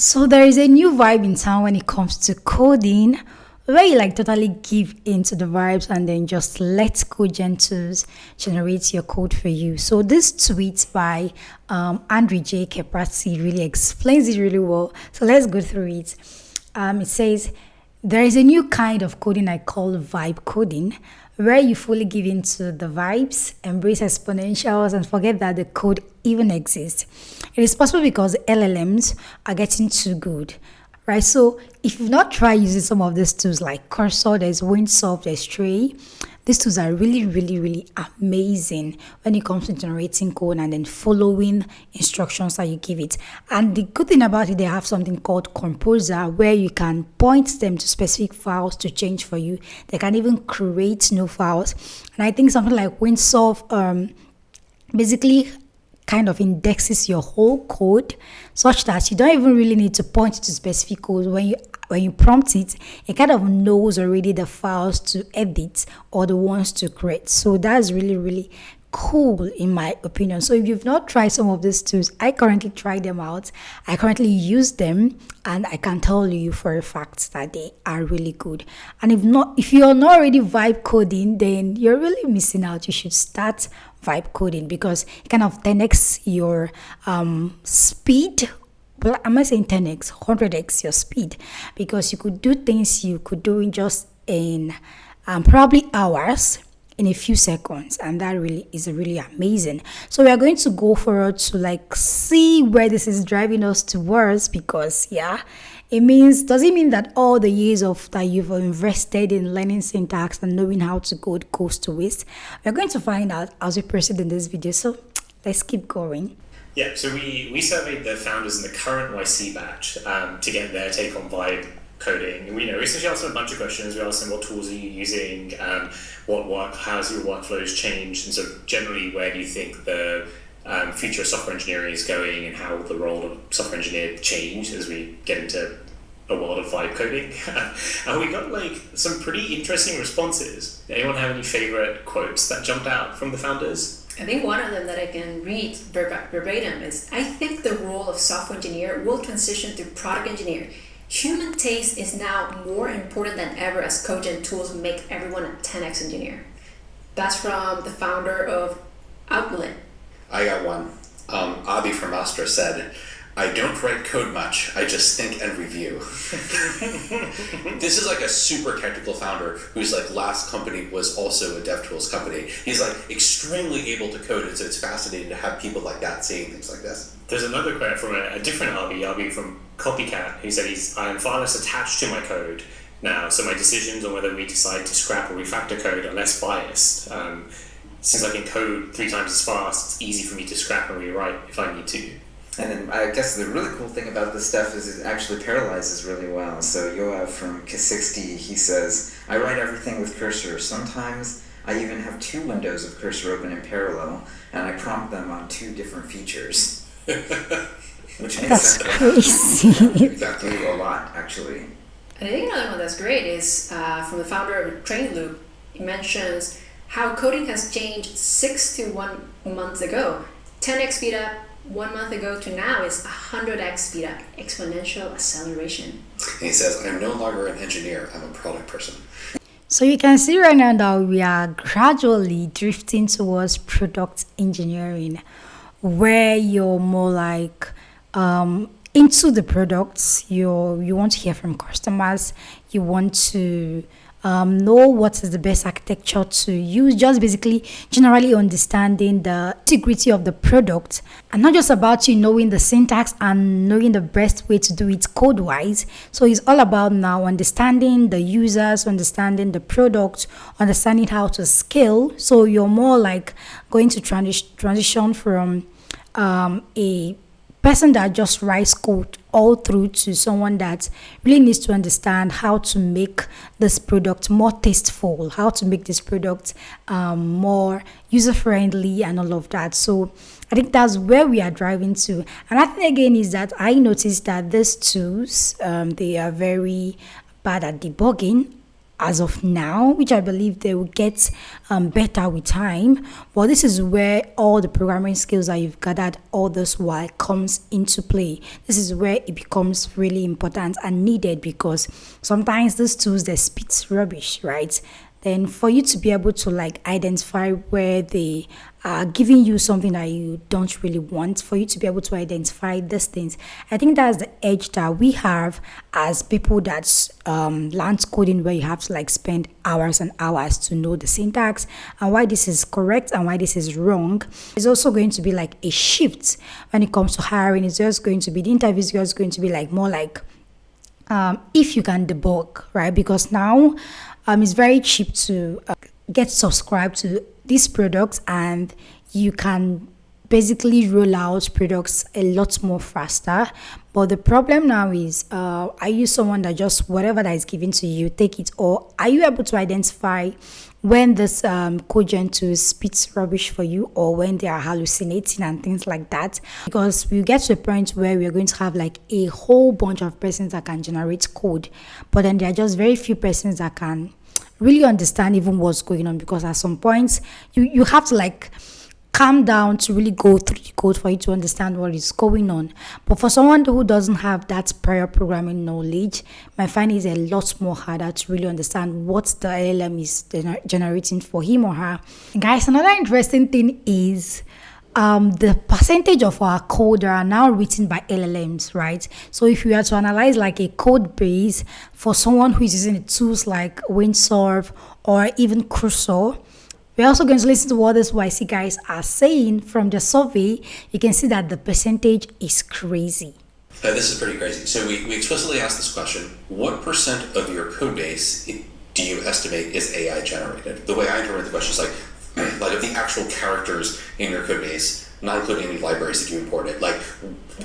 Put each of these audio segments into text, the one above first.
So there is a new vibe in town when it comes to coding, where you like totally give into the vibes and then just let code gentles generate your code for you. So this tweet by Andrej Karpathy really explains it really well. So let's go through it. It says there is a new kind of coding I call vibe coding, where you fully give into the vibes, embrace exponentials, and forget that the code even exists. It is possible because LLMs are getting too good, right? So if you've not tried using some of these tools like Cursor, there's Windsoft, there's Stray, these tools are really, really, really amazing when it comes to generating code and then following instructions that you give it. And the good thing about it, they have something called Composer where you can point them to specific files to change for you. They can even create new files. And I think something like Windsoft basically kind of indexes your whole code such that you don't even really need to point to specific code. When you prompt it, it kind of knows already the files to edit or the ones to create. So that's really, really cool in my opinion. So if you've not tried some of these tools, I currently try them out. I currently use them and I can tell you for a fact that they are really good. And if you're not already vibe coding, then you're really missing out. You should start vibe coding because it kind of 10x your speed. Well, I'm not saying 10x, 100x your speed, because you could do things you could do in just in probably hours, in a few seconds, and that really is really amazing. So we are going to go forward to like see where this is driving us towards, because does it mean that all the years of that you've invested in learning syntax and knowing how to code goes to waste? We're going to find out as we proceed in this video, so let's keep going. Yeah, so we surveyed the founders in the current YC batch to get their take on vibe coding. And we essentially asked them a bunch of questions. We asked them what tools are you using, how's your workflows changed, and so generally where do you think the future of software engineering is going, and how will the role of software engineer change as we get into a world of vibe coding. And we got like some pretty interesting responses. Anyone have any favorite quotes that jumped out from the founders? I think one of them that I can read verbatim is, I think the role of software engineer will transition to product engineer. Human taste is now more important than ever as code and tools make everyone a 10x engineer. That's from the founder of Ugwu. I got one. Avi from Astra said, I don't write code much, I just think and review. This is like a super technical founder whose like last company was also a DevTools company. He's like extremely able to code, and so it's fascinating to have people like that saying things like this. There's another quote from a different Avi from Copycat, who said I am far less attached to my code now, so my decisions on whether we decide to scrap or refactor code are less biased. Since I can code 3 times as fast, it's easy for me to scrap and rewrite if I need to. And then I guess the really cool thing about this stuff is it actually parallelizes really well. So Yoav from K60, he says, I write everything with Cursor. Sometimes I even have 2 windows of Cursor open in parallel, and I prompt them on 2 different features. Which makes sense. Crazy. Exactly, a lot, actually. And I think another one that's great is from the founder of Train Loop. He mentions how coding has changed 6 to 1 month ago. 10x speed up 1 month ago to now is 100x speed up, exponential acceleration. And he says, I'm no longer an engineer, I'm a product person. So you can see right now that we are gradually drifting towards product engineering, where you're more like into the products. You want to hear from customers. You want to know what is the best architecture to use, just basically generally understanding the integrity of the product, and not just about you knowing the syntax and knowing the best way to do it code wise. So it's all about now understanding the users, understanding the product, understanding how to scale. So you're more like going to transition from a person that just writes code all through to someone that really needs to understand how to make this product more tasteful, how to make this product more user-friendly and all of that. So I think that's where we are driving to. Another thing again is that I noticed that these tools, they are very bad at debugging. as of now, which I believe they will get better with time. But this is where all the programming skills that you've gathered all this while comes into play. This is where it becomes really important and needed, because sometimes these tools, they spit rubbish, right? Then for you to be able to like identify where they are giving you something that you don't really want, for you to be able to identify these things, I think that's the edge that we have as people that learn coding, where you have to like spend hours and hours to know the syntax and why this is correct and why this is wrong. It's also going to be like a shift when it comes to hiring. It's just going to be, the interviews just going to be like more like if you can debug, right? Because now it's very cheap to get subscribed to these products, and you can basically roll out products a lot more faster. But the problem now is, are you someone that just whatever that is given to you, take it, or are you able to identify when this cogent tool spits rubbish for you, or when they are hallucinating and things like that? Because we get to a point where we are going to have like a whole bunch of persons that can generate code, but then there are just very few persons that can really understand even what's going on, because at some points you have to like calm down to really go through the code for you to understand what is going on. But for someone who doesn't have that prior programming knowledge, I find it's a lot more harder to really understand what the LLM is generating for him or her. Guys, another interesting thing is the percentage of our code are now written by LLMs, right? So if we are to analyze like a code base for someone who is using tools like Windsurf or even Cursor, we're also going to listen to what these YC guys are saying from the survey. You can see that the percentage is crazy. This is pretty crazy. So we explicitly asked this question: what percent of your code base do you estimate is AI generated? The way I interpret the question is like of the actual characters in your code base, not including any libraries that you imported, like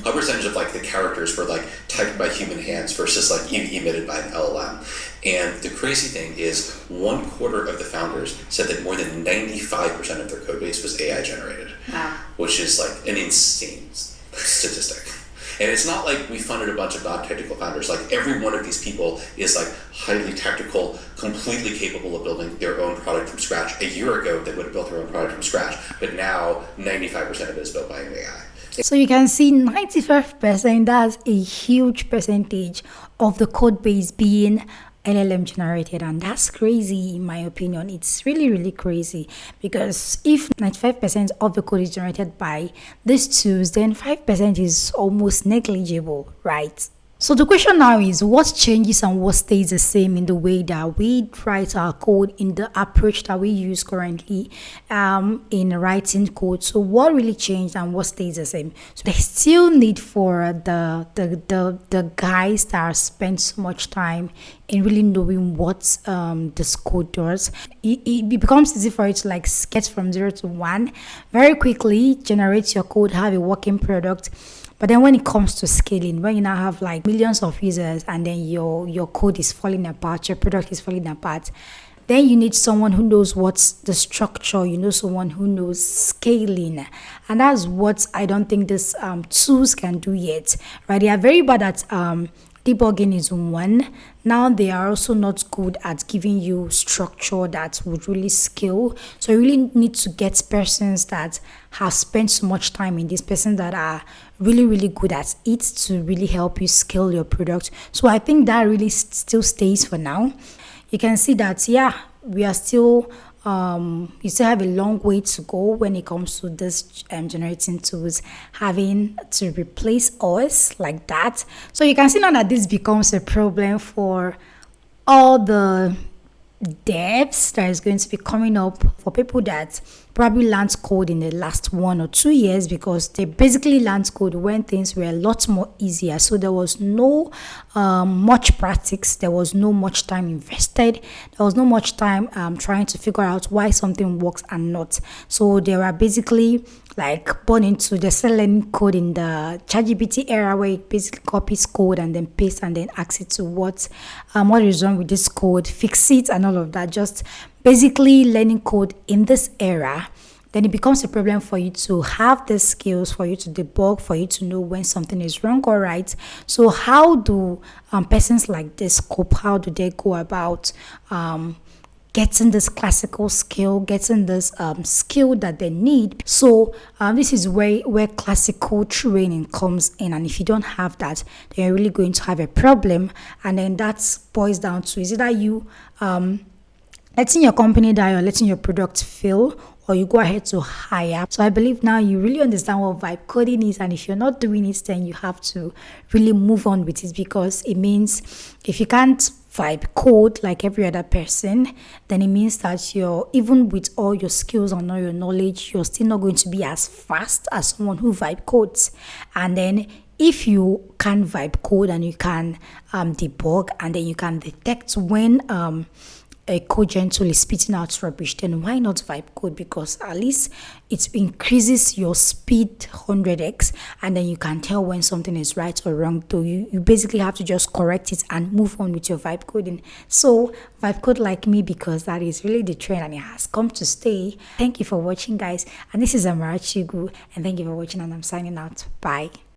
a percentage of like the characters were like typed by human hands versus like emitted by an LLM. And the crazy thing is 1/4 of the founders said that more than 95% of their code base was AI generated. Wow. Which is like an insane statistic. And it's not like we funded a bunch of non-technical founders. Like every one of these people is like highly technical, completely capable of building their own product from scratch. A year ago, they would have built their own product from scratch, but now 95% of it is built by AI. So you can see 95%, that's a huge percentage of the code base being LLM generated, and that's crazy in my opinion. It's really, really crazy, because if 95% of the code is generated by these tools, then 5% is almost negligible, right? So the question now is, what changes and what stays the same in the way that we write our code, in the approach that we use currently in writing code? So what really changed and what stays the same? So there's still need for the guys that spend so much time in really knowing what this code does. It becomes easy for you to like sketch from 0 to 1 very quickly, generate your code, have a working product. But then when it comes to scaling, when you now have like millions of users and then your code is falling apart, your product is falling apart, then you need someone who knows what's the structure, someone who knows scaling. And that's what I don't think these tools can do yet, right? They are very bad at debugging is one. Now they are also not good at giving you structure that would really scale. So you really need to get persons that have spent so much time in this, persons that are really, really good at it to really help you scale your product. So I think that really still stays for now. You can see that, yeah, we are still you still have a long way to go when it comes to this generating tools having to replace us like that. So you can see now that this becomes a problem for all the devs that is going to be coming up, for people that probably learned code in the last 1 or 2 years, because they basically learned code when things were a lot more easier. So there was no much practice, there was no much time invested, there was no much time trying to figure out why something works and not. So they were basically like born into the learning code in the ChatGPT era, where it basically copies code and then pastes and then asks it to what is wrong with this code, fix it and all of that. Just basically learning code in this era then it becomes a problem for you to have the skills, for you to debug, for you to know when something is wrong or right. So how do persons like this cope? How do they go about getting this classical skill, getting this skill that they need? So this is where classical training comes in, and if you don't have that, then you're really going to have a problem. And then that boils down to, is either you letting your company die or letting your product fail, or you go ahead to hire. So I believe now you really understand what vibe coding is, and if you're not doing it, then you have to really move on with it, because it means if you can't vibe code like every other person, then it means that you're, even with all your skills and all your knowledge, you're still not going to be as fast as someone who vibe codes. And then if you can vibe code and you can debug, and then you can detect when a cogent tool is spitting out rubbish, then why not vibe code? Because at least it increases your speed 100x, and then you can tell when something is right or wrong. So you basically have to just correct it and move on with your vibe coding. So vibe code like me, because that is really the trend and it has come to stay. Thank you for watching, guys, and this is Amarachi Ugwu, and thank you for watching, and I'm signing out. Bye.